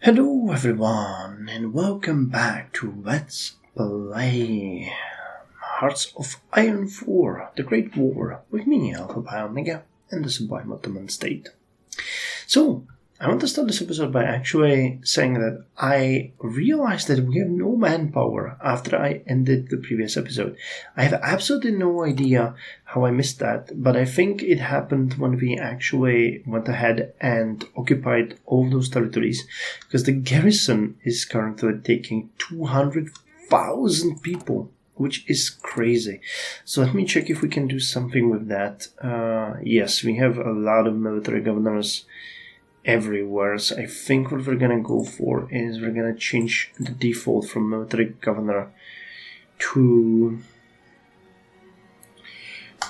Hello everyone and welcome back to Let's Play Hearts of Iron 4, the Great War, with me, Alpha by Omega, and the sublime Ottoman state. So, I want to start this episode by actually saying that I realized that we have no manpower after I ended the previous episode. I have absolutely no idea how I missed that, but I think it happened when we actually went ahead and occupied all those territories, because the garrison is currently taking 200,000 people, which is crazy. So let me check if we can do something with that. Yes, we have a lot of military governors everywhere, so I think what we're gonna go for is we're gonna change the default from military governor to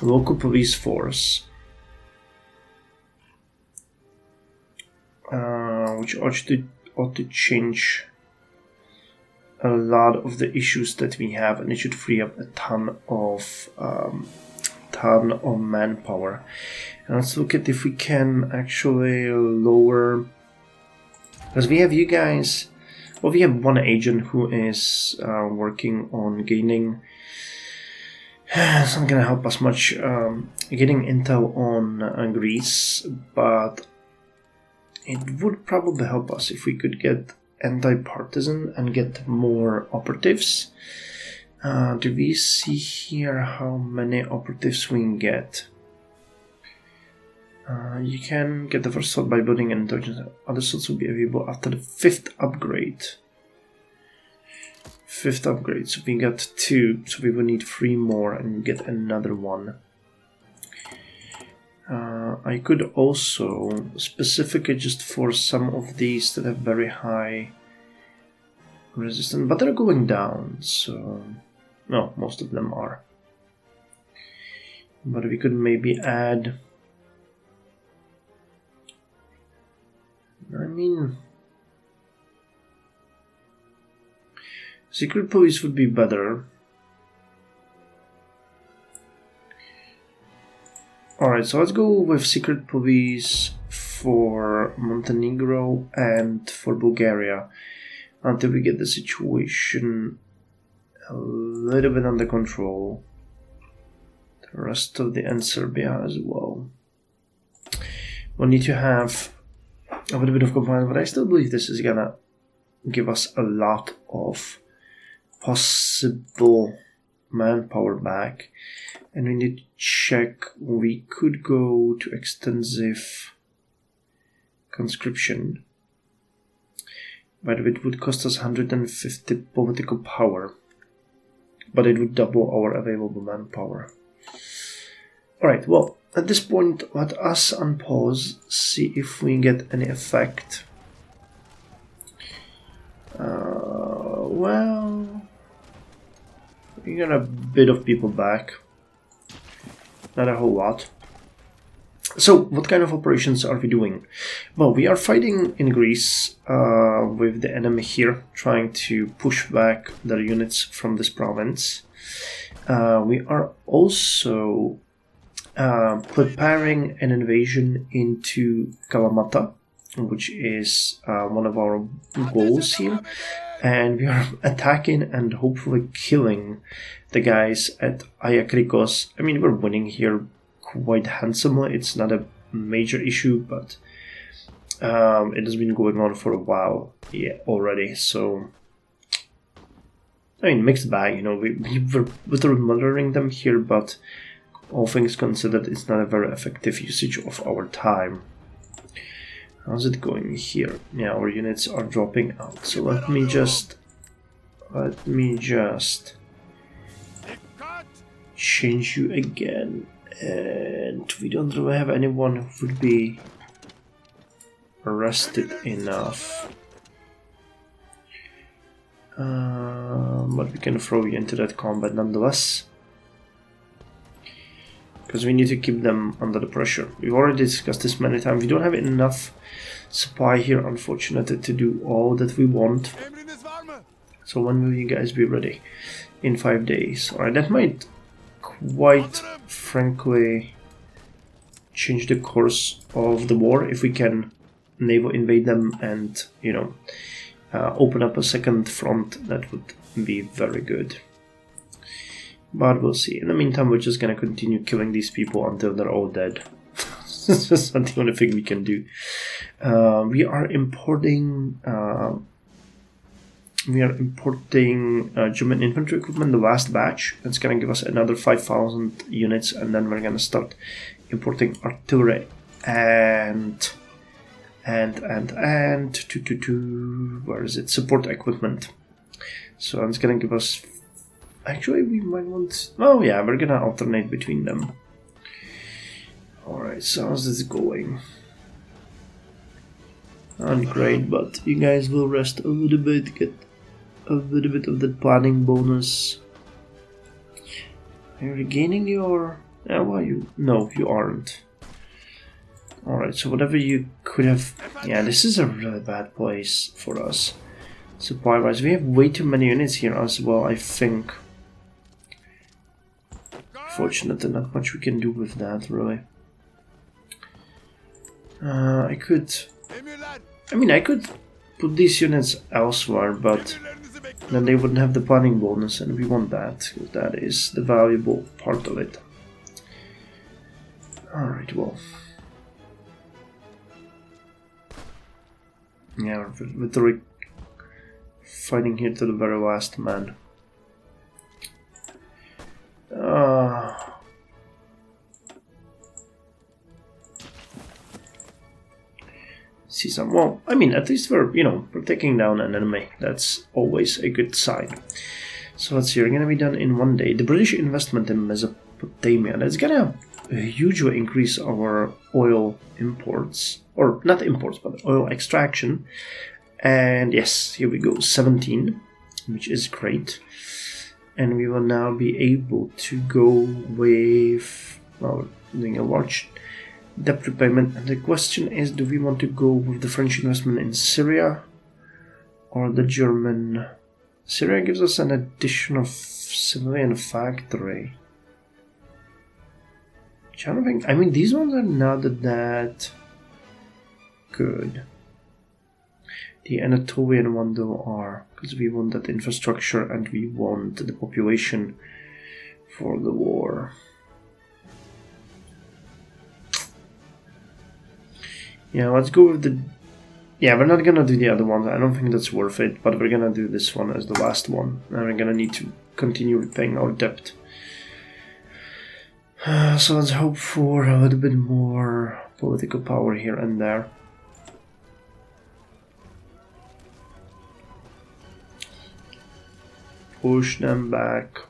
local police force, which ought to change a lot of the issues that we have, and it should free up a ton of manpower. And let's look at if we can actually lower, because we have you guys, well, we have one agent who is working on gaining, it's not gonna help us much getting intel on Greece, but it would probably help us if we could get anti-partisan and get more operatives. Do we see here how many operatives we can get? You can get the first slot by building an intelligence. Other slots will be available after the 5th upgrade. 5th upgrade, so we got 2, so we will need 3 more and get another one. I could also, specifically just for some of these that have very high resistance, but they're going down, so... No, most of them are. But we could maybe add... I mean... Secret police would be better. Alright, so let's go with secret police for Montenegro and for Bulgaria until we get the situation a little bit under control. The rest of and Serbia as well. We'll need to have a little bit of compliance, but I still believe this is gonna give us a lot of possible manpower back. And we need to check, we could go to extensive conscription, but it would cost us 150 political power, but it would double our available manpower. Alright, well, at this point, let us unpause, see if we get any effect. Well, we got a bit of people back. Not a whole lot. So, what kind of operations are we doing? Well, we are fighting in Greece with the enemy here, trying to push back their units from this province. We are also preparing an invasion into Kalamata, which is one of our goals here. And we are attacking and hopefully killing the guys at Ayakrikos. I mean, we're winning here quite handsomely. It's not a major issue, but it has been going on for a while already. So, I mean, mixed bag, you know, we're murdering them here, but all things considered, it's not a very effective usage of our time. How's it going here? Yeah, our units are dropping out. So let me just change you again. And we don't really have anyone who would be arrested enough. But we can throw you into that combat nonetheless, because we need to keep them under the pressure. We've already discussed this many times. We don't have enough supply here, unfortunately, to do all that we want. So when will you guys be ready? In 5 days. Alright, that might quite frankly change the course of the war if we can naval invade them and, you know, open up a second front, that would be very good. But we'll see. In the meantime, we're just gonna continue killing these people until they're all dead. That's just the only thing we can do. We are importing German infantry equipment, the last batch. That's gonna give us another 5,000 units, and then we're gonna start importing artillery and where is it? Support equipment. So it's gonna give us. Actually, we might want. Oh yeah, we're gonna alternate between them. All right, so how's this going? Not great, but you guys will rest a little bit, get a little bit of that planning bonus. Are you regaining your? Yeah, well, no, you aren't. All right, so whatever you could have. Yeah, this is a really bad place for us. Supply-wise, we have way too many units here as well, I think. Fortunately, not much we can do with that, really. I could put these units elsewhere, but then they wouldn't have the planning bonus, and we want that, because that is the valuable part of it. Alright, well. Yeah, we're fighting here to the very last man. See some. Well, I mean, at least we're taking down an enemy. That's always a good sign. So let's see. We're gonna be done in 1 day. The British investment in Mesopotamia. That's gonna hugely increase our oil imports, or not imports, but oil extraction. And yes, here we go, 17, which is great. And we will now be able to go with, well, doing a large debt repayment. And the question is, do we want to go with the French investment in Syria or the German? Syria gives us an additional civilian factory. Which I don't think, I mean, these ones are not that good. The Anatolian one though are, because we want that infrastructure and we want the population for the war. Yeah, let's go with the... Yeah, we're not gonna do the other ones, I don't think that's worth it, but we're gonna do this one as the last one, and we're gonna need to continue repaying our debt. So let's hope for a little bit more political power here and there. Push them back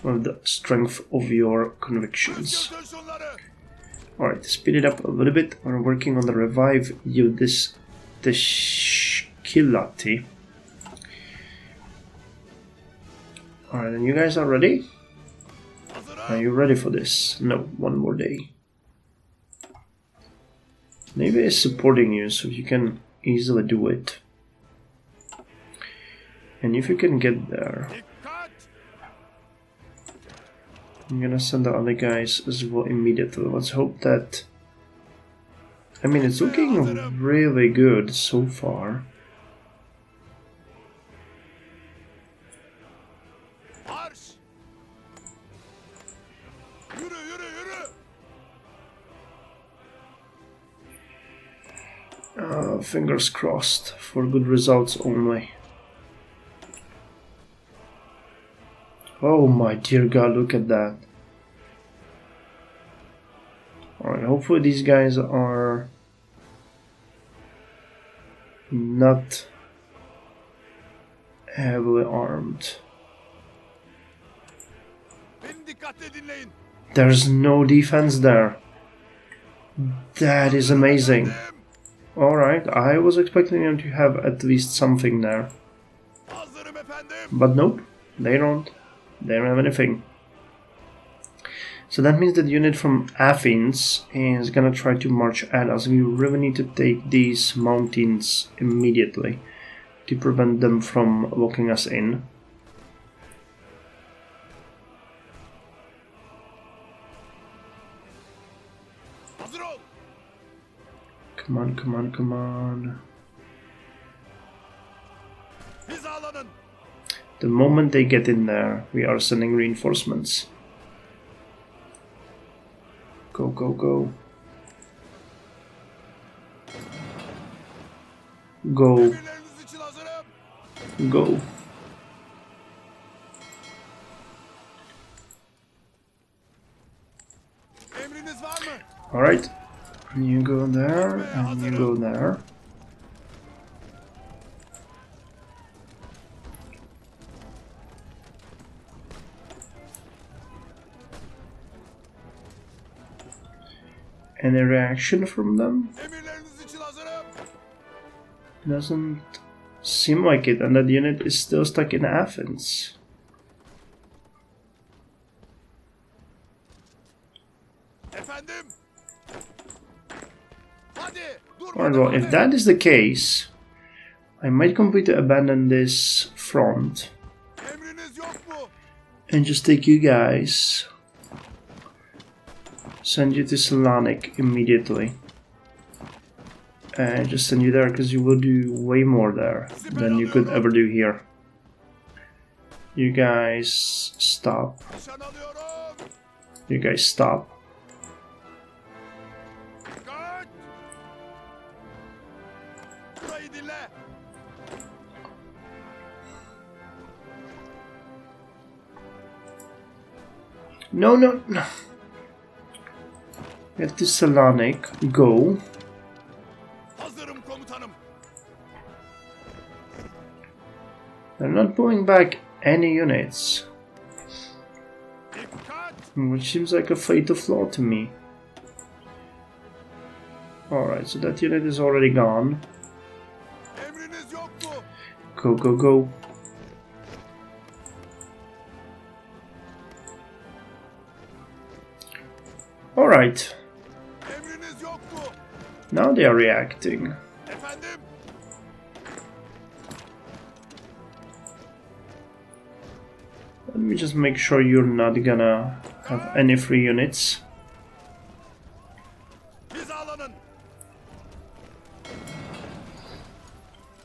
with the strength of your convictions. Alright, speed it up a little bit. We're working on the revive you this Skillati. Alright, and you guys are ready? Are you ready for this? No, 1 more day. Navy is supporting you, so you can easily do it. And if you can get there, I'm gonna send the other guys as well immediately. Let's hope that... I mean, it's looking really good so far. Fingers crossed for good results only. Oh my dear God, look at that. Alright, hopefully these guys are not heavily armed. There's no defense there. That is amazing. Alright, I was expecting them to have at least something there. But nope, they don't. They don't have anything. So that means that the unit from Athens is gonna try to march at us. We really need to take these mountains immediately to prevent them from locking us in. Come on, come on, come on. The moment they get in there, we are sending reinforcements. Go, go, go. Go. Go. Alright. You go there, and you go there. Any reaction from them? Doesn't seem like it, and that unit is still stuck in Athens. Alright, well, if that is the case, I might completely abandon this front and just take you guys, send you to Salonik immediately, and just send you there because you will do way more there than you could ever do here. You guys stop. You guys stop. No, no, no. Get to Salonik. Go. They're not pulling back any units, which seems like a fatal flaw to me. Alright, so that unit is already gone. Go, go, go. Alright. Now they are reacting. Let me just make sure you're not gonna have any free units.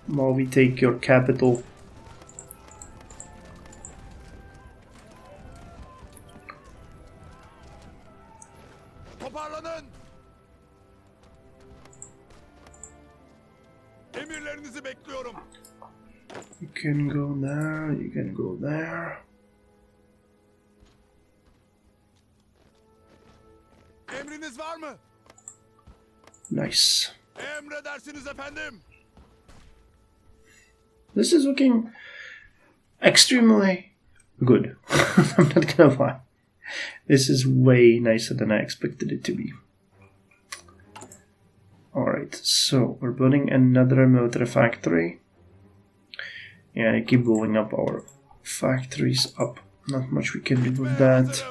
While we take your capital. You can go there, you can go there. Emriniz var mı? Nice. Emredersiniz efendim. This is looking extremely good. I'm not gonna lie. This is way nicer than I expected it to be. Alright, so we're building another military factory. Yeah, I keep blowing up our factories up. Not much we can do with that.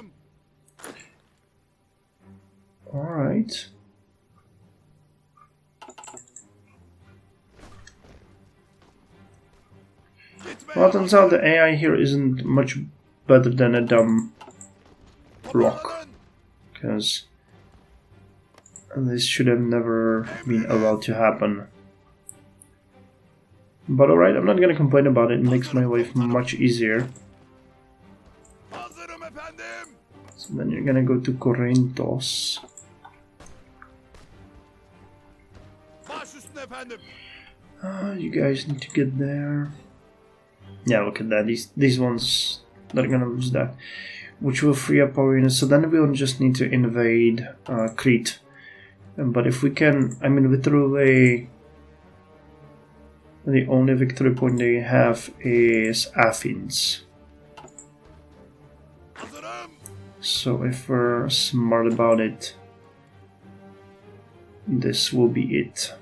Alright. Well, it turns out the AI here isn't much better than a dumb rock. Because this should have never been allowed to happen. But alright, I'm not gonna complain about it. It makes my life much easier. So then you're gonna go to Corinthos. You guys need to get there. Yeah, look at that. These ones, they're gonna lose that. Which will free up our units. So then we'll just need to invade Crete. But if we can, I mean, literally, the only victory point they have is Athens. So if we're smart about it, this will be it.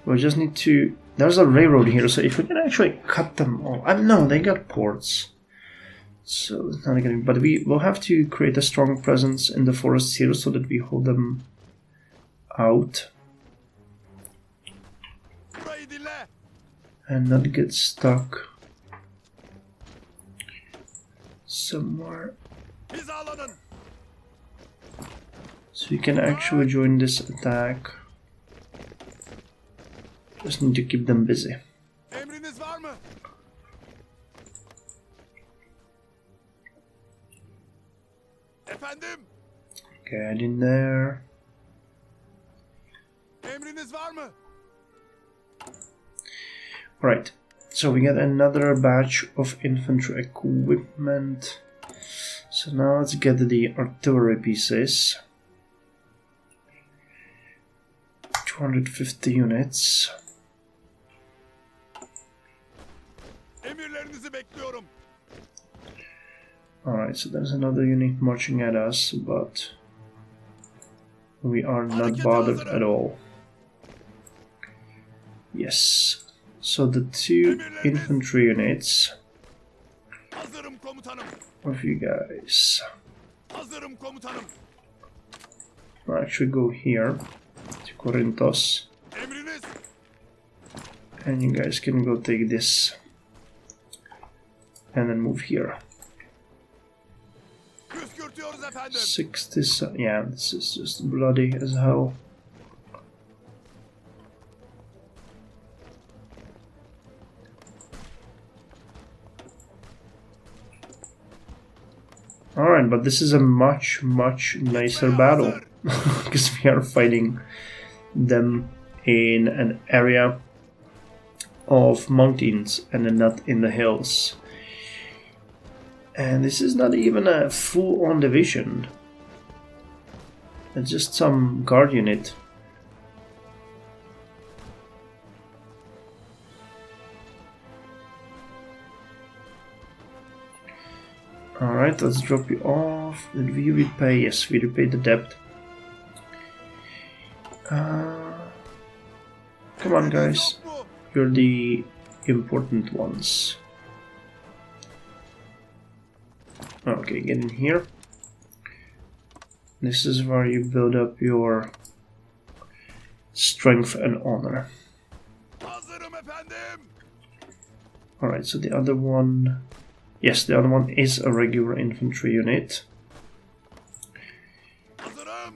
We just need to... There's a railroad here, so if we can actually cut them all... no, they got ports. So it's not gonna... But we will have to create a strong presence in the forests here so that we hold them out. And not get stuck somewhere. Hizalanın. So you can actually join this attack. Just need to keep them busy. Emriniz var mı? Efendim? Get in there. Emriniz var mı? Right. So we get another batch of infantry equipment. So now let's get the artillery pieces. 250 units. Emirlerinizi bekliyorum. Alright, so there's another unit marching at us, but we are not bothered at all. Yes. So the two infantry units Hazırım komutanım. of you guys Hazırım komutanım. will actually go here to Corinthos, Emriniz. and you guys can go take this and then move here. Püskürtüyoruz efendim. 60, yeah, this is just bloody as hell. Alright, but this is a much nicer battle because we are fighting them in an area of mountains and not in the hills. And this is not even a full-on division. It's just some guard unit. Alright, let's drop you off. Did we repay? Yes, we repaid the debt. Come on, guys. You're the important ones. Okay, get in here. This is where you build up your strength and honor. Hazırım efendim. Alright, so the other one... Yes, the other one is a regular infantry unit. Hazırım.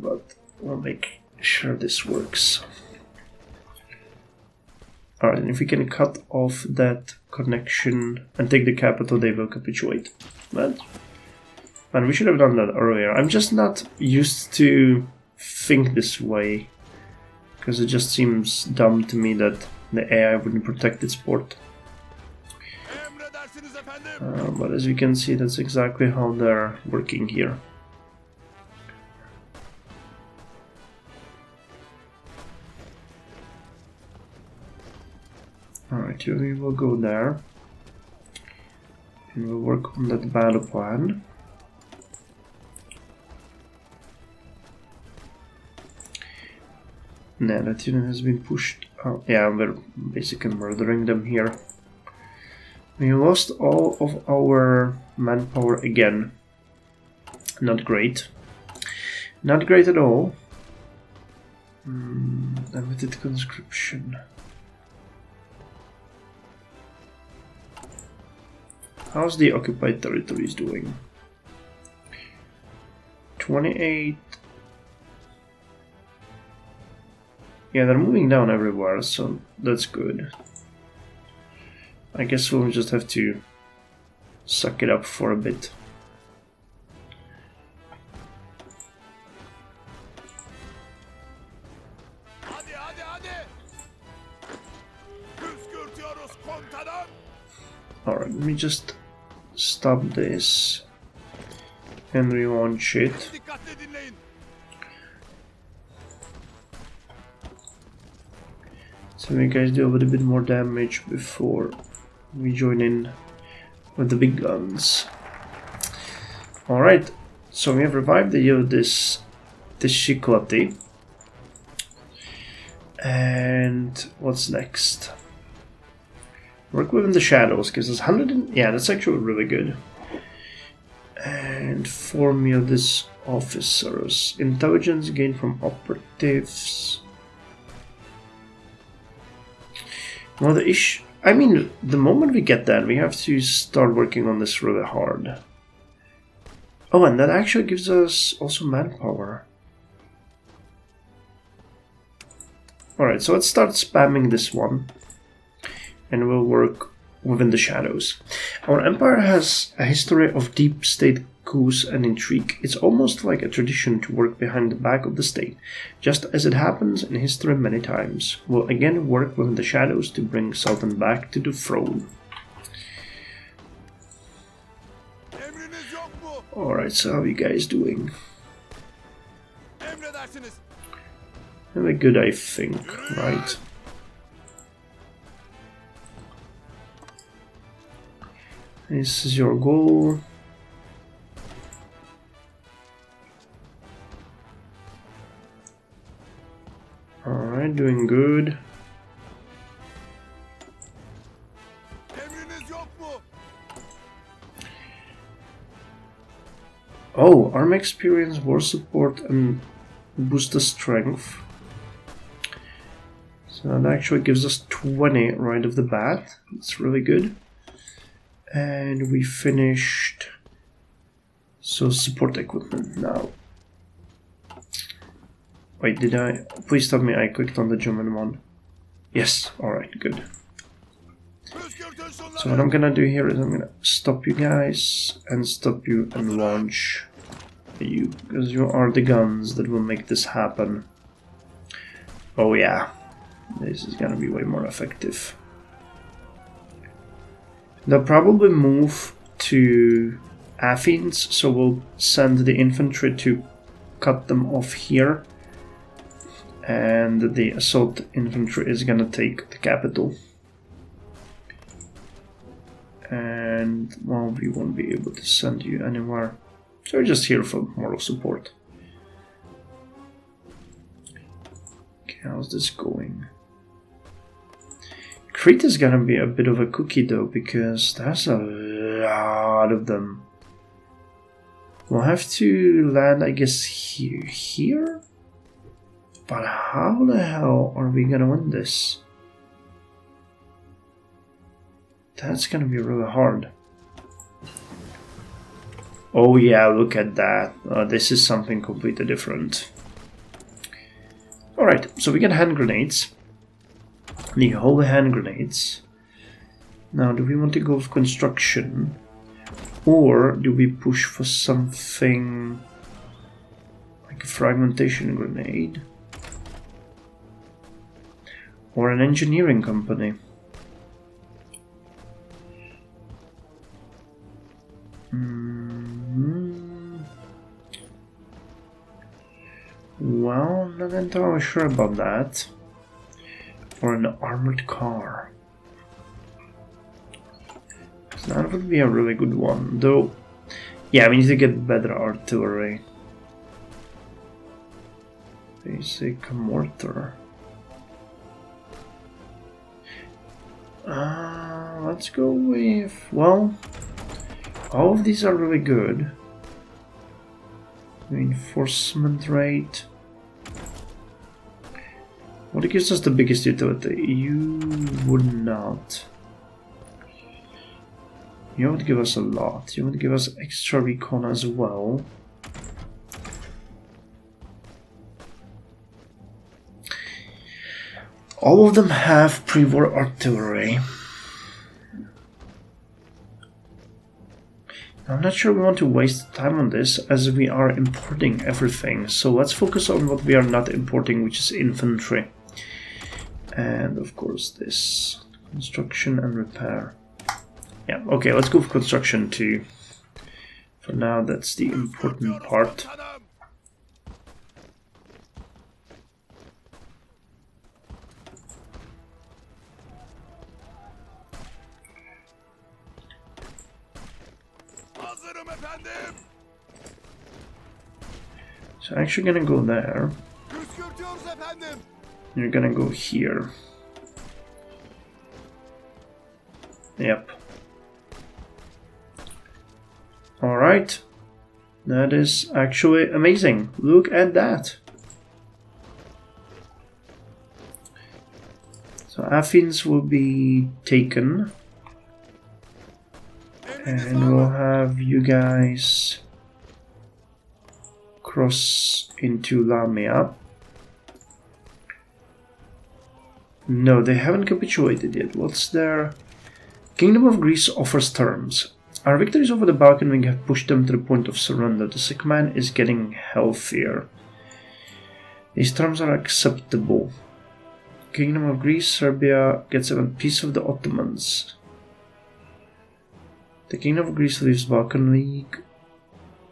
But we'll make sure this works. Alright, and if we can cut off that connection and take the capital, they will capitulate. But, man, we should have done that earlier. I'm just not used to think this way, because it just seems dumb to me that the AI wouldn't protect its port. Emredersiniz efendim. But as you can see, that's exactly how they're working here. Alright, we will go there and we'll work on that battle plan. Now that unit has been pushed out. Yeah, we're basically murdering them here. We lost all of our manpower again. Not great. Not great at all. Limited conscription. How's the occupied territories doing? 28. Yeah, they're moving down everywhere, so that's good. I guess we'll just have to suck it up for a bit. Hadi hadi hadi. Püskürtüyoruz komutanım. Alright, let me just stop this and relaunch it. Dikkatle dinleyin. So you guys do a little bit more damage before we join in with the big guns. Alright, so we have revived this Shiklati. And what's next? Work within the shadows gives us 100 yeah, that's actually really good. And 4 Mildis officers. Intelligence gained from operatives. Well, the I mean, the moment we get that, we have to start working on this really hard. Oh, and that actually gives us also manpower. Alright, so let's start spamming this one. And we'll work within the shadows. Our empire has a history of deep state coups and intrigue. It's almost like a tradition to work behind the back of the state. Just as it happens in history many times, we'll again work within the shadows to bring Sultan back to the throne. Alright, so how are you guys doing? Very good, I think, right? This is your goal. Alright, doing good. Oh, army experience, war support, and boost the strength. So that actually gives us 20 right off the bat. That's really good. And we finished. So support equipment now. Wait, did I? Please tell me I clicked on the German one. Yes, alright, good. So what I'm gonna do here is I'm gonna stop you guys and stop you and launch you, because you are the guns that will make this happen. Oh yeah, this is gonna be way more effective. They'll probably move to Athens, so we'll send the infantry to cut them off here, and the assault infantry is gonna take the capital. And, well, we won't be able to send you anywhere. So we're just here for moral support. Okay, how's this going? Crete is gonna be a bit of a cookie though, because there's a lot of them. We'll have to land, I guess, here? But how the hell are we gonna win this? That's gonna be really hard. Oh yeah, look at that. This is something completely different. Alright, so we get hand grenades. The holy hand grenades. Now, do we want to go with construction? Or do we push for something like a fragmentation grenade? Or an engineering company? Well, I'm not entirely sure about that. Or an armored car. That would be a really good one, though. Yeah, we need to get better artillery. Basic mortar. Let's go with, well, all of these are really good. Reinforcement rate. What gives us the biggest utility? You would not. You would give us a lot. You would give us extra recon as well. All of them have pre-war artillery. I'm not sure we want to waste time on this, as we are importing everything. So let's focus on what we are not importing, which is infantry. And of course this. Construction and repair. Yeah, okay, let's go for construction too. For now, that's the important part. So I'm actually gonna go there. You're gonna go here. Yep. Alright. That is actually amazing. Look at that. So So Athens will be taken. And we'll have you guys cross into Lamia. No, they haven't capitulated yet. What's their... Kingdom of Greece offers terms. Our victories over the Balkan Wing have pushed them to the point of surrender. The sick man is getting healthier. These terms are acceptable. Kingdom of Greece, Serbia gets a piece of the Ottomans. The Kingdom of Greece leaves Balkan League.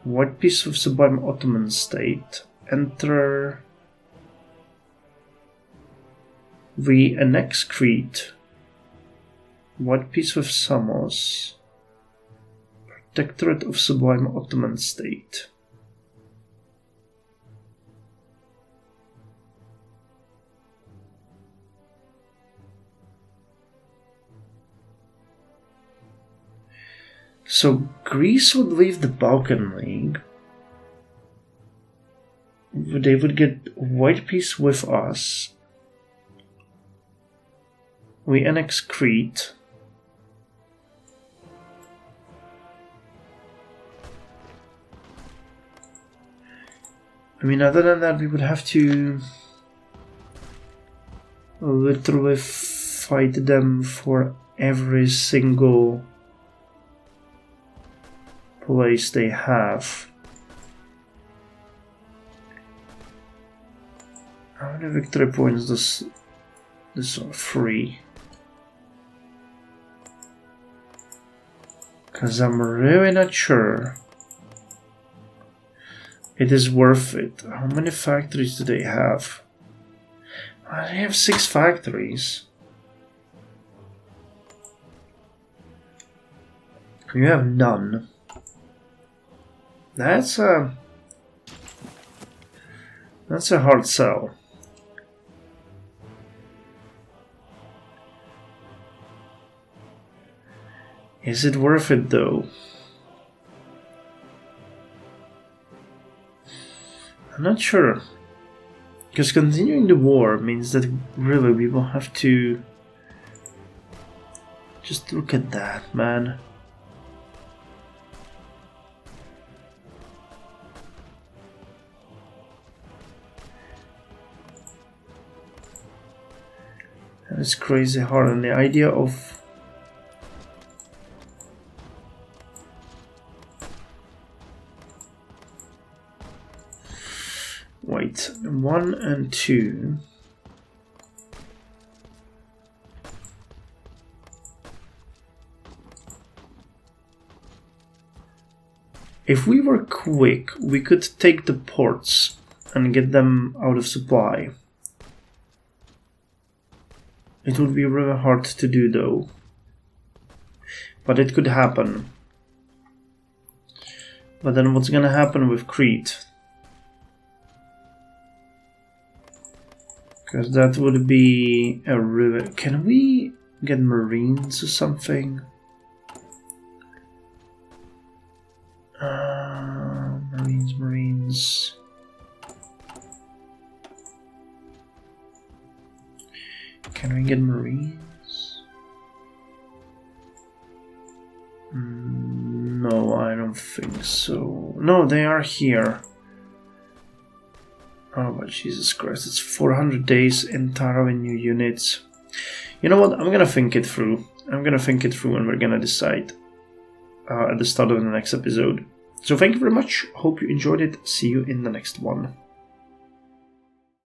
What piece of sublime Ottoman state? Enter. We annex Crete. What piece of Samos? Protectorate of sublime Ottoman state. So Greece would leave the Balkan League. They would get white peace with us. We annex Crete. I mean, other than that, we would have to literally fight them for every single place they have. How many victory points does this are free? Because I'm really not sure it is worth it. How many factories do they have? They have 6 factories. You have none. That's a hard sell. Is it worth it though? I'm not sure. Because continuing the war means that really we will have to just look at that, man. It's crazy hard, and the idea of wait, 1 and 2. If we were quick, we could take the ports and get them out of supply. It would be really hard to do though, but it could happen. But then what's gonna happen with Crete? Because that would be a really... Can we get Marines or something? Marines. Can we get Marines? No, I don't think so. No, they are here. Oh, but Jesus Christ, it's 400 days entirely new units. You know what? I'm gonna think it through. And we're gonna decide at the start of the next episode. So thank you very much. Hope you enjoyed it. See you in the next one.